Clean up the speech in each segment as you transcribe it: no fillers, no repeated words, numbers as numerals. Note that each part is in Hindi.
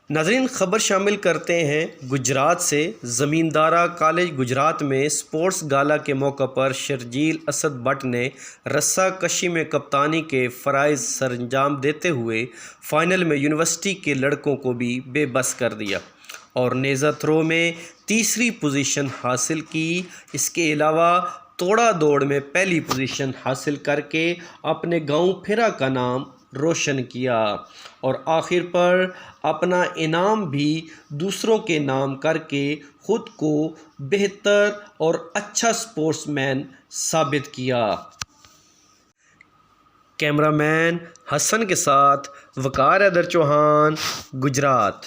नाज़रीन, ख़बर शामिल करते हैं गुजरात से। ज़मींदारा कॉलेज गुजरात में स्पोर्ट्स गाला के मौका पर शर्जील असद भट्ट ने रस्सा कशी में कप्तानी के फ़राइज़ सरअंजाम देते हुए फ़ाइनल में यूनिवर्सिटी के लड़कों को भी बेबस कर दिया और नेज़ा थ्रो में तीसरी पोजीशन हासिल की। इसके अलावा तोड़ा दौड़ में पहली पोजीशन हासिल करके अपने गांव फिरा का नाम रोशन किया और आखिर पर अपना इनाम भी दूसरों के नाम करके ख़ुद को बेहतर और अच्छा स्पोर्ट्समैन साबित किया। कैमरामैन हसन के साथ वकार हैदर चौहान, गुजरात।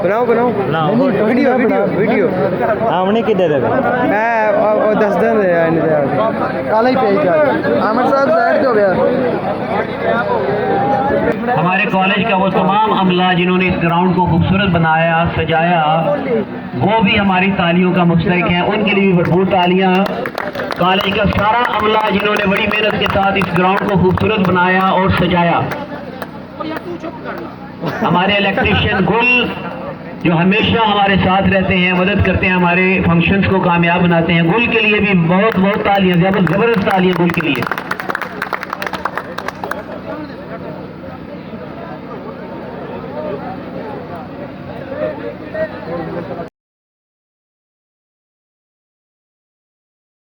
बनाओ वीडियो हमने किधर है मैं 10 दिन काला ही पेज आमिर साहब साइड हो गया। हमारे कॉलेज का वो तमाम अमला जिन्होंने इस ग्राउंड को खूबसूरत बनाया, सजाया, वो भी हमारी तालियों का मुस्तहिक हैं। उनके लिए भी भरपूर तालियां। कॉलेज का सारा अमला जिन्होंने बड़ी मेहनत के साथ इस ग्राउंड को खूबसूरत बनाया और सजाया। हमारे इलेक्ट्रीशियन गुल जो हमेशा हमारे साथ रहते हैं, मदद करते हैं, हमारे फंक्शंस को कामयाब बनाते हैं। गुल के लिए भी बहुत बहुत तालियां, जबरदस्त तालियां गुल के लिए।